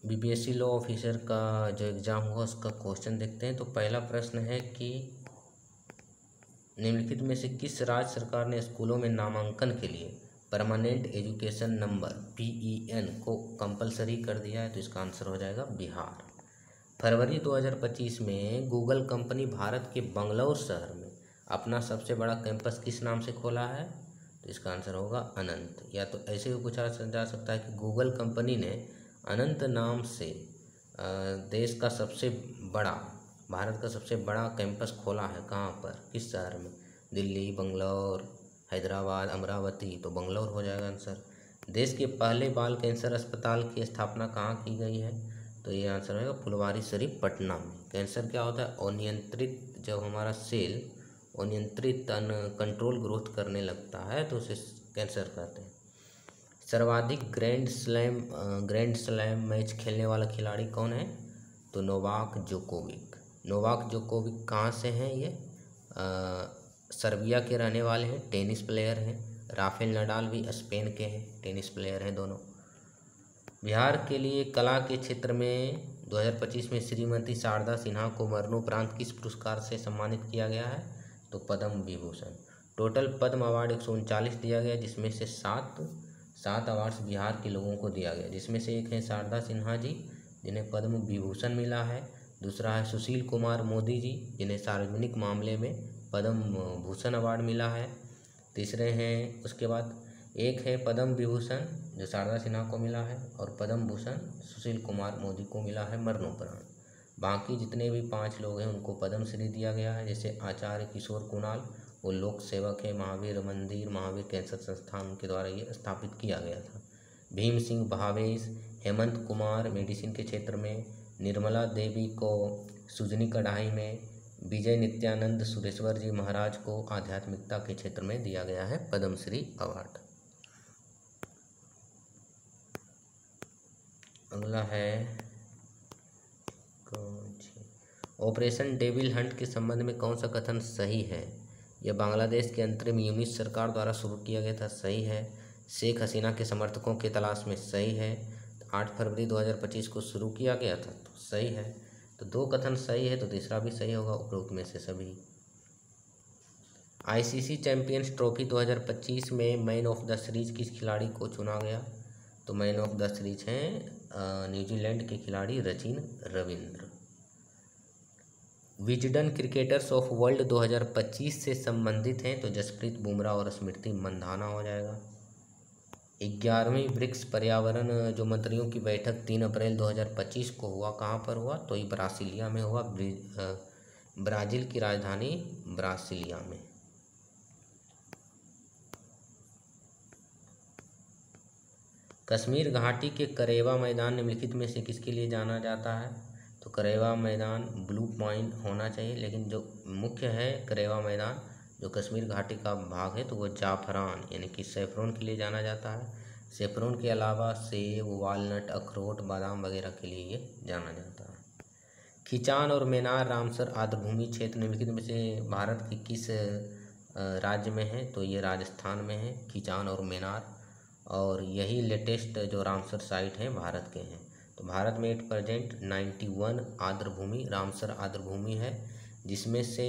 BPSC law officer का जो exam हुआ उसका क्वेश्चन देखते हैं। तो पहला प्रश्न है कि निम्नलिखित में से किस राज्य सरकार ने स्कूलों में नामांकन के लिए परमानेंट एजुकेशन नंबर PEN को कंपलसरी कर दिया है? तो इसका आंसर हो जाएगा बिहार। फरवरी 2025 में गूगल कंपनी भारत के बंगलौर शहर में अपना सबसे बड़ा कैंपस किस नाम से खोला है? तो इसका आंसर होगा अनंत। या तो ऐसे भी पूछा जा सकता है कि गूगल कंपनी ने अनंत नाम से देश का सबसे बड़ा, भारत का सबसे बड़ा कैंपस खोला है कहाँ पर, किस शहर में? दिल्ली, बंगलौर, हैदराबाद, अमरावती। तो बंगलौर हो जाएगा आंसर। देश के पहले बाल कैंसर अस्पताल की स्थापना कहाँ की गई है? तो ये आंसर होगा फुलवारी शरीफ, पटना में। कैंसर क्या होता है? अनियंत्रित, जब हमारा सेल अनियंत्रित कंट्रोल ग्रोथ करने लगता है तो उसे कैंसर कहते हैं। सर्वाधिक ग्रैंड स्लैम मैच खेलने वाला खिलाड़ी कौन है? तो नोवाक जोकोविक। नोवाक जोकोविक कहाँ से हैं? ये सर्बिया के रहने वाले हैं, टेनिस प्लेयर हैं। राफेल नडाल भी स्पेन के हैं, टेनिस प्लेयर हैं दोनों। बिहार के लिए कला के क्षेत्र में 2025 में श्रीमती शारदा सिन्हा को मरणोपरांत किस पुरस्कार से सम्मानित किया गया है? तो पद्म विभूषण। टोटल पद्म अवार्ड 139 दिया गया, जिसमें से सात अवार्ड्स बिहार के लोगों को दिया गया, जिसमें से एक है शारदा सिन्हा जी जिन्हें पद्म विभूषण मिला है। दूसरा है सुशील कुमार मोदी जी जिन्हें सार्वजनिक मामले में पद्म भूषण अवार्ड मिला है। तीसरे हैं, उसके बाद एक है पद्म विभूषण जो शारदा सिन्हा को मिला है, और पद्म भूषण सुशील कुमार मोदी को मिला है मरणोपरांत। बाकी जितने भी 5 लोग हैं उनको पद्मश्री दिया गया है। जैसे आचार्य किशोर कुणाल, वो लोक सेवक है, महावीर मंदिर, महावीर कैंसर संस्थान के द्वारा ये स्थापित किया गया था। भीम सिंह भावेश, हेमंत कुमार मेडिसिन के क्षेत्र में, निर्मला देवी को सुजनी कढ़ाई में, विजय नित्यानंद सुरेश्वर जी महाराज को आध्यात्मिकता के क्षेत्र में दिया गया है पद्मश्री अवार्ड। अगला है ऑपरेशन डेविल हंट के संबंध में कौन सा कथन सही है? यह बांग्लादेश के अंतरिम यूनिट सरकार द्वारा शुरू किया गया था, सही है। शेख हसीना के समर्थकों की तलाश में, सही है। 8 फरवरी 2025 को शुरू किया गया था, तो सही है। तो 2 कथन सही है, तो तीसरा भी सही होगा उपरोक्त में से सभी। ICC चैंपियंस ट्रॉफी 2025 में मैन ऑफ द सीरीज किस खिलाड़ी को चुना गया? तो मैन ऑफ द सीरीज हैं न्यूजीलैंड के खिलाड़ी Sachin Ravindra. Wisden cricketers of world 2025 से संबंधित हैं, तो जसप्रीत बुमराह और स्मृति मंधाना हो जाएगा। 11वीं ब्रिक्स पर्यावरण जो मंत्रियों की बैठक 3 अप्रैल 2025 को हुआ, कहाँ पर हुआ? तो ये ब्रासीलिया में हुआ, ब्राज़ील की राजधानी ब्रासीलिया में। कश्मीर घाटी के करेवा मैदान निम्नलिखित में से किसके लिए जाना जाता है? तो करेवा मैदान ब्लू पॉइंट होना चाहिए, लेकिन जो मुख्य है करेवा मैदान जो कश्मीर घाटी का भाग है तो वो जाफरान यानी कि सैफरन के लिए जाना जाता है। सैफरन के अलावा सेब, वालनट, अखरोट, बादाम वगैरह के लिए ये जाना जाता है। खींचान और मेनार रामसर आर्द्रभूमि क्षेत्र निम्नलिखित में से भारत के किस राज्य में है? तो ये राजस्थान में है, खींचान और मेनार। और यही लेटेस्ट जो रामसर साइट हैं भारत के हैं। तो भारत में एट प्रेजेंट 91 आर्द्रभूमि रामसर आर्द्रभूमि है, जिसमें से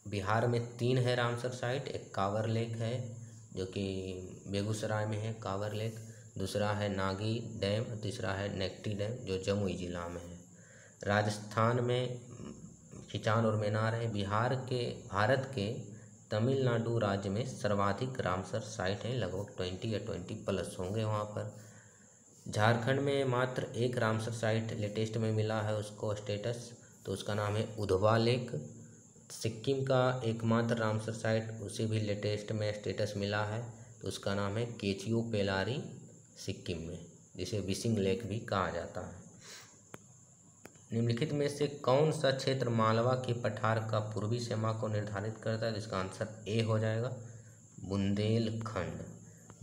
बिहार में 3 है रामसर साइट। एक कांवर लेक है जो कि बेगूसराय में है, कांवर लेक। दूसरा है नागी डैम, तीसरा है नेक्टी डैम जो जमुई जिला में है। राजस्थान में खींचान और मेनार है। भारत के तमिलनाडु राज्य में सर्वाधिक रामसर साइट हैं, लगभग 20 या 20+ होंगे वहाँ पर। झारखंड में मात्र एक रामसर साइट लेटेस्ट में मिला है उसको स्टेटस, तो उसका नाम है उधवा लेक। सिक्किम का एकमात्र रामसर साइट उसे भी लेटेस्ट में स्टेटस मिला है, तो उसका नाम है केचियो पेलारी, सिक्किम में, जिसे विशिंग लेक भी कहा जाता है। निम्नलिखित में से कौन सा क्षेत्र मालवा के पठार का पूर्वी सीमा को निर्धारित करता है? जिसका आंसर ए हो जाएगा, बुंदेलखंड।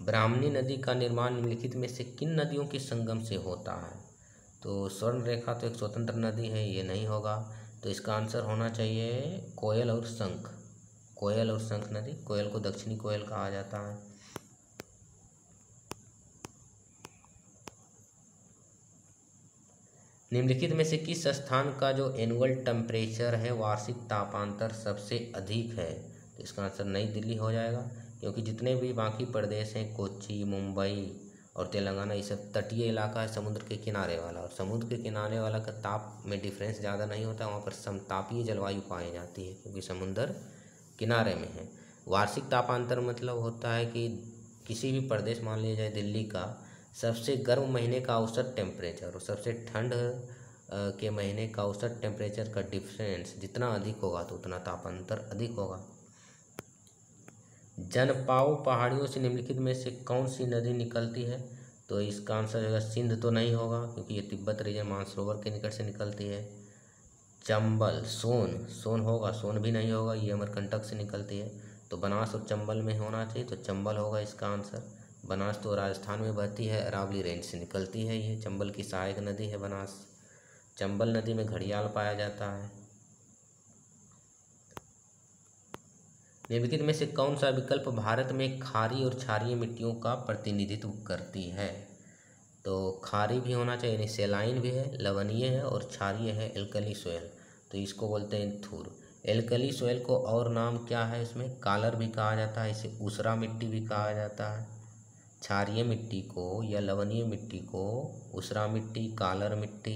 ब्राह्मणी नदी का निर्माण निम्नलिखित में से किन नदियों के संगम से होता है? तो स्वर्ण रेखा तो एक स्वतंत्र नदी है, ये नहीं होगा, तो इसका आंसर होना चाहिए कोयल और शंख। कोयल और शंख नदी, कोयल को दक्षिणी कोयल कहा जाता है। निम्नलिखित में से किस स्थान का जो एनुअल टेम्परेचर है, वार्षिक तापांतर सबसे अधिक है? तो इसका आंसर नई दिल्ली हो जाएगा, क्योंकि जितने भी बाकी प्रदेश हैं, कोच्चि, मुंबई और तेलंगाना, ये सब तटीय इलाका है, समुद्र के किनारे वाला, और समुद्र के किनारे वाला का ताप में डिफरेंस ज़्यादा नहीं होता, वहाँ पर समतापीय जलवायु पाई जाती है, क्योंकि समुद्र किनारे में है। वार्षिक तापांतर मतलब होता है कि किसी भी प्रदेश, मान लिया जाए दिल्ली का, सबसे गर्म महीने का औसत टेम्परेचर और सबसे ठंड के महीने का औसत टेम्परेचर का डिफरेंस जितना अधिक होगा तो उतना तापांतर अधिक होगा। जनपाओ पहाड़ियों से निम्नलिखित में से कौन सी नदी निकलती है? तो इसका आंसर होगा सिंध तो नहीं होगा, क्योंकि ये तिब्बत रीजन मानसरोवर के निकट से निकलती है। चंबल, सोन होगा, सोन भी नहीं होगा, ये अमरकंटक से निकलती है। तो बनास और चंबल में होना चाहिए, तो चंबल होगा इसका आंसर। बनास तो राजस्थान में बहती है, अरावली रेंज से निकलती है, ये चंबल की सहायक नदी है बनास। चंबल नदी में घड़ियाल पाया जाता है। निम्नलिखित में से कौन सा विकल्प भारत में खारी और क्षारीय मिट्टियों का प्रतिनिधित्व करती है? तो खारी भी होना चाहिए, यानी सेलाइन भी है, लवणीय है, और क्षारीय है एल्कली सोयल, तो इसको बोलते हैं थूर। एल्कली सोयल को और नाम क्या है? इसमें कालर भी कहा जाता है, इसे ऊसरा मिट्टी भी कहा जाता है। क्षारीय मिट्टी को या लवणीय मिट्टी को ऊसरा मिट्टी, कालर मिट्टी,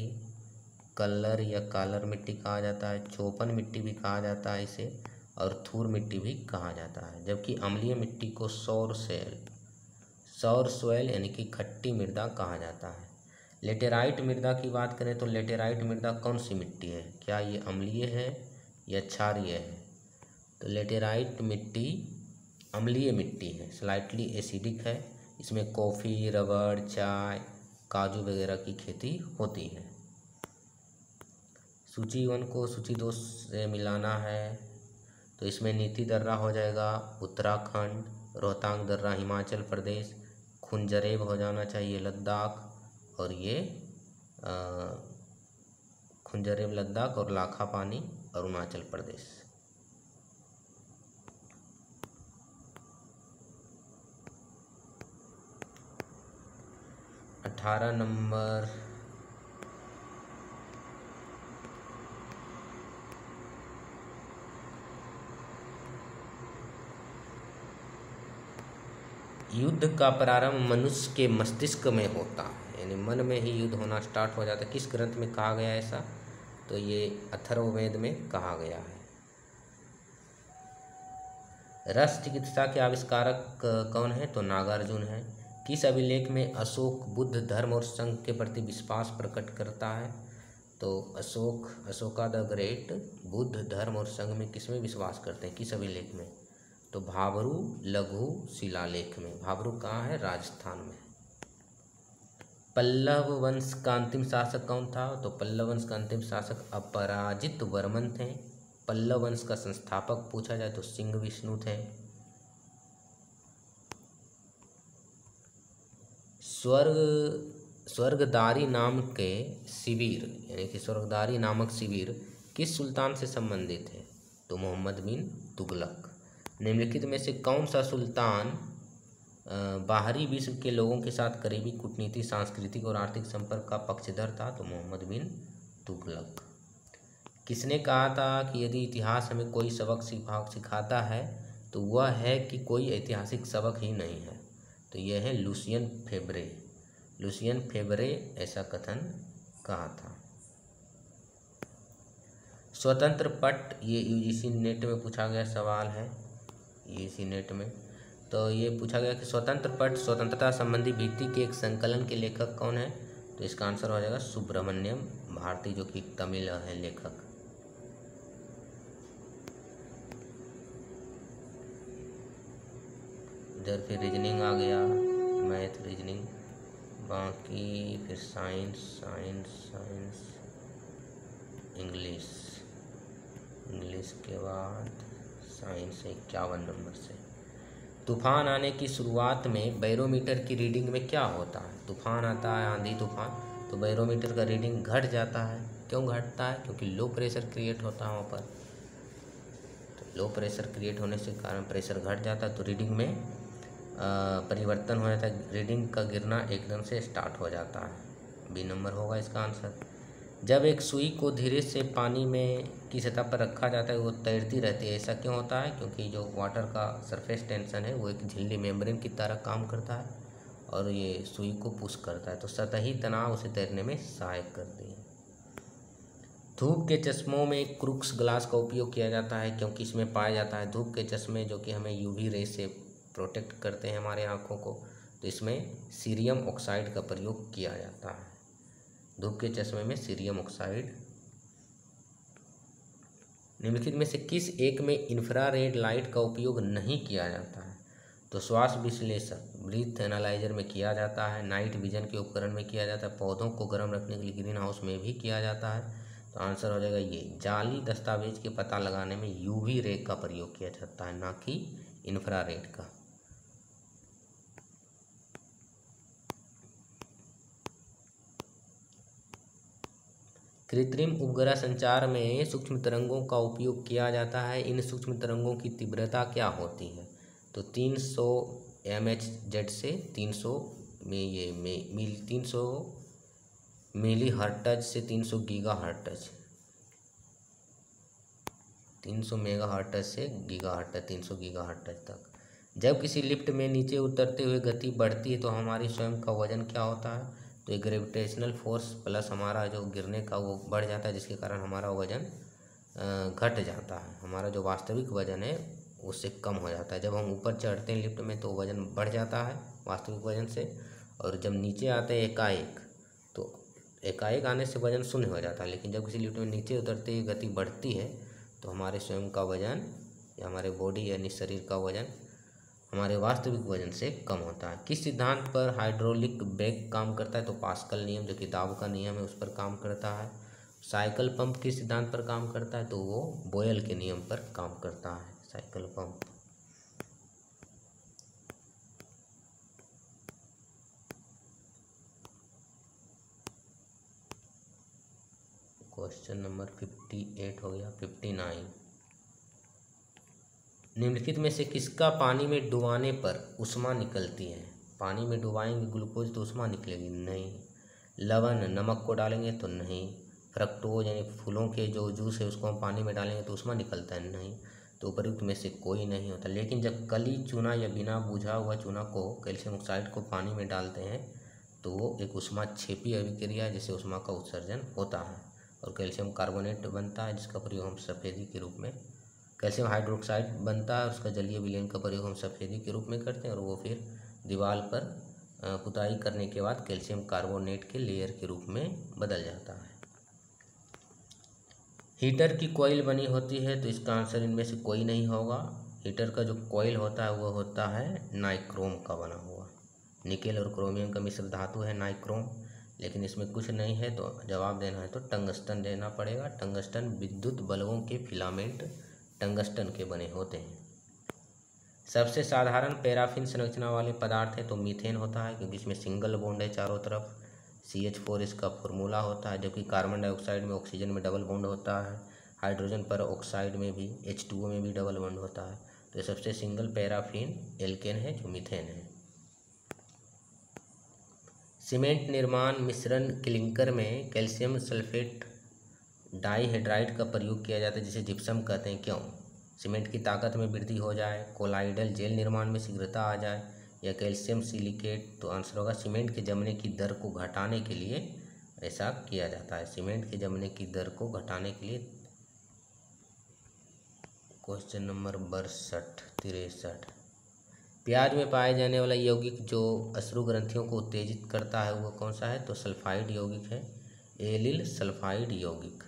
कलर या कालर मिट्टी कहा जाता है। चौपन मिट्टी भी कहा जाता है इसे, और थूर मिट्टी भी कहा जाता है। जबकि अम्लीय मिट्टी को सौर सोयल यानी कि खट्टी मृदा कहा जाता है। लेटेराइट मृदा की बात करें तो लेटेराइट मृदा कौन सी मिट्टी है? क्या ये अम्लीय है या क्षारीय है? तो लेटेराइट मिट्टी अम्लीय मिट्टी है, स्लाइटली एसिडिक है। इसमें कॉफ़ी, रबड़, चाय, काजू वगैरह की खेती होती है। सूची 1 को सूची 2 से मिलाना है, तो इसमें नीति दर्रा हो जाएगा उत्तराखंड, रोहतांग दर्रा हिमाचल प्रदेश, खुंजरेब हो जाना चाहिए लद्दाख, और ये खुंजरेब लद्दाख और लाखा पानी अरुणाचल प्रदेश। 18 नंबर युद्ध का प्रारंभ मनुष्य के मस्तिष्क में होता है, यानी मन में ही युद्ध होना स्टार्ट हो जाता है। किस ग्रंथ में कहा गया ऐसा? तो ये अथर्ववेद में कहा गया है। रस चिकित्सा के आविष्कारक कौन है? तो नागार्जुन है। किस अभिलेख में अशोक बुद्ध धर्म और संघ के प्रति विश्वास प्रकट करता है? तो अशोका द ग्रेट बुद्ध धर्म और संघ में किसमें विश्वास करते हैं, किस अभिलेख में? तो भाबरू लघु शिलालेख में। भाबरू कहाँ है? राजस्थान में। पल्लव वंश का अंतिम शासक कौन था? तो पल्लव वंश का अंतिम शासक अपराजित वर्मन थे। पल्लव वंश का संस्थापक पूछा जाए तो सिंह विष्णु थे। स्वर्गदारी नाम के शिविर यानी कि स्वर्गदारी नामक शिविर किस सुल्तान से संबंधित है? तो मोहम्मद बिन तुगलक। निम्नलिखित में से कौन सा सुल्तान बाहरी विश्व के लोगों के साथ करीबी कूटनीति, सांस्कृतिक और आर्थिक संपर्क का पक्षधर था? तो मोहम्मद बिन तुगलक। किसने कहा था कि यदि इतिहास हमें कोई सबक सिखाता है तो वह है कि कोई ऐतिहासिक सबक ही नहीं है? तो यह है लुसियन फेब्रे। लुसियन फेब्रे ऐसा कथन कहा था। स्वतंत्र पट, ये यूजीसी नेट में पूछा गया सवाल है, यूजीसी नेट में। तो ये पूछा गया कि स्वतंत्र पट स्वतंत्रता संबंधी भीति के एक संकलन के लेखक कौन है? तो इसका आंसर हो जाएगा सुब्रमण्यम भारती, जो कि तमिल है लेखक। इधर फिर रीजनिंग आ गया, मैथ रीजनिंग, बाकी फिर साइंस इंग्लिश के बाद साइंस 51 नंबर से। तूफान आने की शुरुआत में बैरोमीटर की रीडिंग में क्या होता है? तूफान आता है, आंधी तूफान, तो बैरोमीटर का रीडिंग घट जाता है। क्यों घटता है? क्योंकि लो प्रेशर क्रिएट होता है वहाँ पर। तो लो प्रेशर क्रिएट होने से कारण प्रेशर घट जाता है, तो रीडिंग में परिवर्तन हो जाता है, रीडिंग का गिरना एकदम से स्टार्ट हो जाता है। बी नंबर होगा इसका आंसर। जब एक सुई को धीरे से पानी में की सतह पर रखा जाता है वो तैरती रहती है। ऐसा क्यों होता है? क्योंकि जो वाटर का सरफेस टेंशन है वो एक झिल्ली मेम्ब्रेन की तरह काम करता है और ये सुई को पुश करता है, तो सतही तनाव उसे तैरने में सहायक करती है। धूप के चश्मों में क्रूक्स ग्लास का उपयोग किया जाता है क्योंकि इसमें पाया जाता है धूप के चश्मे जो कि हमें यूवी रे से प्रोटेक्ट करते हैं हमारे आँखों को, तो इसमें सीरियम ऑक्साइड का प्रयोग किया जाता है। धूप के चश्मे में सीरियम ऑक्साइड। निम्नलिखित में से किस एक में इंफ्रारेड लाइट का उपयोग नहीं किया जाता है? तो श्वास विश्लेषक ब्रीथ एनालाइजर में किया जाता है, नाइट विजन के उपकरण में किया जाता है, पौधों को गर्म रखने के लिए ग्रीन हाउस में भी किया जाता है। तो आंसर हो जाएगा ये, जाली दस्तावेज के पता लगाने में यूवी रे का प्रयोग किया जाता है, ना कि इंफ्रारेड का। कृत्रिम उपग्रह संचार में सूक्ष्म तरंगों का उपयोग किया जाता है। इन सूक्ष्म तरंगों की तीव्रता क्या होती है? तो 300 mHz से 300 मिली हर्ट्ज से 300 गीगा हर्ट्ज, 300 मेगा हर्ट्ज से गीगा हर्ट्ज, 300 गीगा हर्ट्ज तक। जब किसी लिफ्ट में नीचे उतरते हुए गति बढ़ती है तो हमारी स्वयं का वजन क्या होता है? तो ये ग्रेविटेशनल फोर्स प्लस हमारा जो गिरने का वो बढ़ जाता है, जिसके कारण हमारा वजन घट जाता है। हमारा जो वास्तविक वजन है उससे कम हो जाता है। जब हम ऊपर चढ़ते हैं लिफ्ट में तो वजन बढ़ जाता है वास्तविक वजन से, और जब नीचे आते हैं एकाएक तो एकाएक आने से वजन शून्य हो जाता है। लेकिन जब किसी लिफ्ट में नीचे उतरते ही गति बढ़ती है तो हमारे स्वयं का वजन या हमारे बॉडी यानी शरीर का वजन हमारे वास्तविक वजन से कम होता है। किस सिद्धांत पर हाइड्रोलिक ब्रेक काम करता है? तो पास्कल नियम जो कि दाब का नियम है उस पर काम करता है। साइकिल पंप किस सिद्धांत पर काम करता है? तो वो बोयल के नियम पर काम करता है साइकिल पंप। क्वेश्चन नंबर 58 हो गया। 59, निम्नलिखित में से किसका पानी में डुबाने पर उष्मा निकलती है? पानी में डुबाएंगे ग्लूकोज तो उष्मा निकलेगी नहीं। लवण नमक को डालेंगे तो नहीं। फ्रक्टोज यानी फूलों के जो जूस है उसको हम पानी में डालेंगे तो उष्मा निकलता है नहीं। तो उपयुक्त में से कोई नहीं होता। लेकिन जब कली चूना या बिना बुझा हुआ चूना को कैल्शियम ऑक्साइड को पानी में डालते हैं तो वो एक उष्माक्षेपी अभिक्रिया है जिससे उष्मा का उत्सर्जन होता है और कैल्शियम कार्बोनेट बनता है जिसका प्रयोग हम सफ़ेदी के रूप में, कैल्शियम हाइड्रोक्साइड बनता है उसका जलीय विलयन का प्रयोग हम सफ़ेदी के रूप में करते हैं और वो फिर दीवार पर पुताई करने के बाद कैल्शियम कार्बोनेट के लेयर के रूप में बदल जाता है। हीटर की कॉइल बनी होती है तो इसका आंसर इनमें से कोई नहीं होगा। हीटर का जो कॉइल होता है वो होता है नाइक्रोम का बना हुआ। निकेल और क्रोमियम का मिश्र धातु है नाइक्रोम, लेकिन इसमें कुछ नहीं है तो जवाब देना है तो टंगस्टन देना पड़ेगा। टंगस्टन विद्युत बल्बों के फिलामेंट टंगस्टन के बने होते हैं। सबसे साधारण पैराफिन संरचना वाले पदार्थ है तो मीथेन होता है क्योंकि इसमें सिंगल बॉन्ड है चारों तरफ। CH4 इसका फॉर्मूला होता है, जबकि कार्बन डाइऑक्साइड में ऑक्सीजन में डबल बॉन्ड होता है। हाइड्रोजन पर ऑक्साइड में भी H2O में भी डबल बॉन्ड होता है। तो सबसे सिंगल पैराफिन एल्केन है जो मीथेन है। सीमेंट निर्माण मिश्रण क्लिंकर में कैल्शियम सल्फेट डाइहाइड्राइड का प्रयोग किया जाता है जिसे जिप्सम कहते हैं। क्यों? सीमेंट की ताकत में वृद्धि हो जाए, कोलाइडल जेल निर्माण में शीघ्रता आ जाए, या कैल्शियम सिलिकेट। तो आंसर होगा सीमेंट के जमने की दर को घटाने के लिए ऐसा किया जाता है। सीमेंट के जमने की दर को घटाने के लिए। क्वेश्चन नंबर 63, प्याज में पाए जाने वाला यौगिक जो अश्रु ग्रंथियों को उत्तेजित करता है वो कौन सा है? तो सल्फाइड यौगिक है, एलिल सल्फाइड यौगिक।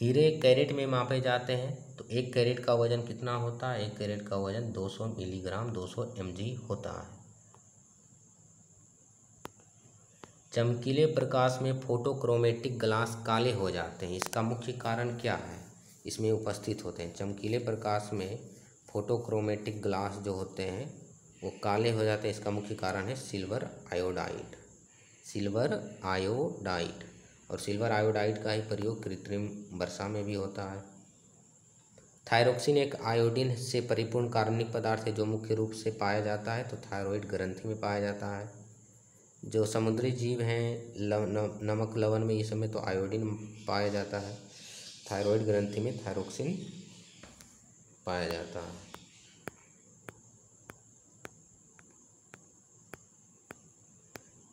हीरे कैरेट में मापे जाते हैं तो एक कैरेट का वजन कितना होता है? एक कैरेट का वजन 200 मिलीग्राम 200 mg होता है। चमकीले प्रकाश में फोटोक्रोमेटिक ग्लास काले हो जाते हैं, इसका मुख्य कारण क्या है? इसमें उपस्थित होते हैं चमकीले प्रकाश में फोटोक्रोमेटिक ग्लास जो होते हैं वो काले हो जाते हैं, इसका मुख्य कारण है सिल्वर आयोडाइड। सिल्वर आयोडाइड, और सिल्वर आयोडाइड का ही प्रयोग कृत्रिम वर्षा में भी होता है। थायरोक्सिन एक आयोडीन से परिपूर्ण कार्बनिक पदार्थ है जो मुख्य रूप से पाया जाता है तो थायराइड ग्रंथि में पाया जाता है। जो समुद्री जीव हैं नमक लवण में, ये सब में तो आयोडीन पाया जाता है। थायराइड ग्रंथि में थायरोक्सिन पाया जाता है।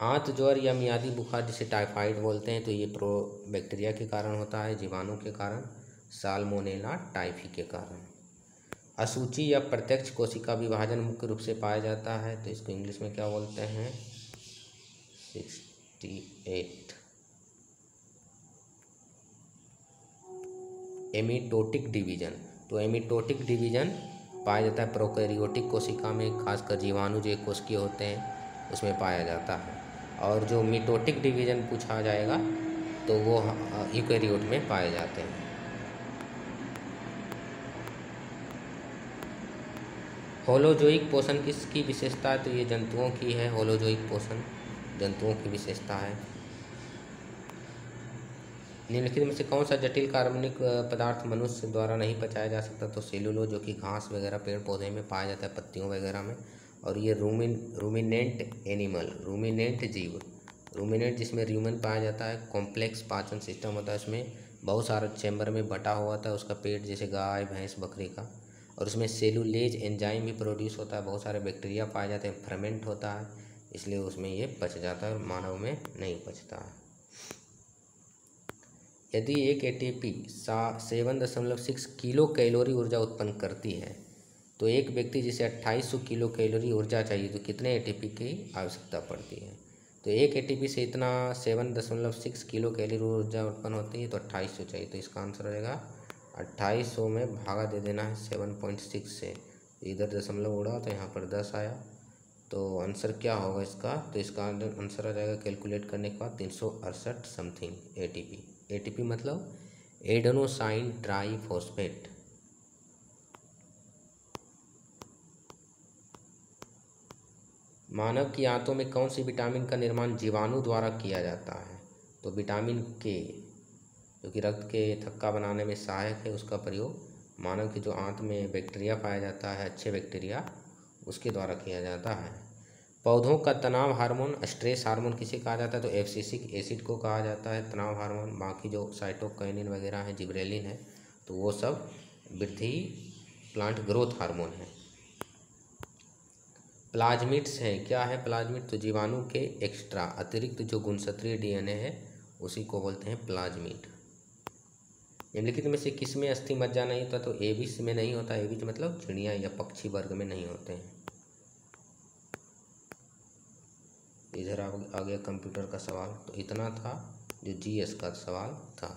आंत ज्वर या मियादी बुखार जिसे टाइफाइड बोलते हैं, तो ये बैक्टीरिया के कारण होता है, जीवाणु के कारण, साल्मोनेला टाइफी के कारण। असूची या प्रत्यक्ष कोशिका विभाजन मुख्य रूप से पाया जाता है, तो इसको इंग्लिश में क्या बोलते हैं? 68 एमिटोटिक डिवीजन। तो एमिटोटिक डिवीजन पाया जाता है प्रोकैरियोटिक कोशिका में, खासकर जीवाणु जो कोशिकीय होते हैं उसमें पाया जाता है। और जो मिटोटिक डिवीजन पूछा जाएगा तो वो यूकैरियोट में पाए जाते हैं। होलोजोइक पोषण किसकी विशेषता है? तो ये जंतुओं की है। होलोजोइक पोषण जंतुओं की विशेषता है। निम्नलिखित में से कौन सा जटिल कार्बनिक पदार्थ मनुष्य द्वारा नहीं पचाया जा सकता? तो सेलुलोज, जो कि घास वगैरह पेड़ पौधे में पाया जाता है, पत्तियों वगैरह में। और ये रूमिनेंट एनिमल, रूमिनेंट जीव, रूमिनेंट जिसमें र्यूमन पाया जाता है, कॉम्प्लेक्स पाचन सिस्टम होता है, उसमें बहुत सारा चैम्बर में बटा हुआ था उसका पेट, जैसे गाय भैंस बकरी का। और उसमें सेलुलेज एंजाइम भी प्रोड्यूस होता है, बहुत सारे बैक्टीरिया पाए जाते हैं, फर्मेंट होता है, इसलिए उसमें ये पच जाता है और मानव में नहीं पचता है। यदि एक एटीपी 7.6 किलो कैलोरी ऊर्जा उत्पन्न करती है, तो एक व्यक्ति जिसे 2800 किलो कैलोरी ऊर्जा चाहिए, तो कितने एटीपी की आवश्यकता पड़ती है? तो एक एटीपी से इतना 7.6 किलो कैलोरी ऊर्जा उत्पन्न होती है, तो 2800 चाहिए। तो इसका आंसर हो जाएगा 2800 में भागा दे देना है 7.6 से। इधर दशमलव उड़ा तो यहाँ पर 10 आया, तो आंसर क्या होगा इसका? तो इसका आंसर आ जाएगा कैलकुलेट करने के बाद 368 समथिंग एटीपी। एटीपी मतलब एडेनोसाइन ट्राईफॉस्फेट। मानव की आंतों में कौन सी विटामिन का निर्माण जीवाणु द्वारा किया जाता है? तो विटामिन के, जो कि रक्त के थक्का बनाने में सहायक है, उसका प्रयोग मानव की जो आंत में बैक्टीरिया पाया जाता है, अच्छे बैक्टीरिया, उसके द्वारा किया जाता है। पौधों का तनाव हार्मोन, स्ट्रेस हार्मोन किसे कहा जाता है? तो एब्सिसिक एसिड को कहा जाता है तनाव हार्मोन। बाकी जो साइटोकाइनिन वगैरह है, जिब्रेलिन है, तो वो सब वृद्धि प्लांट ग्रोथ हार्मोन है। प्लाज्मिड्स है, क्या है प्लाज्मिड? तो जीवाणु के एक्स्ट्रा अतिरिक्त जो गुणसूत्रीय डीएनए है उसी को बोलते हैं प्लाज्मिड। निम्नलिखित में से किस में अस्थि मज्जा नहीं होता? तो एविस में नहीं होता। एविस मतलब चिड़िया या पक्षी वर्ग में नहीं होते हैं। इधर आ गया कंप्यूटर का सवाल। तो इतना था जो जीएस का सवाल था।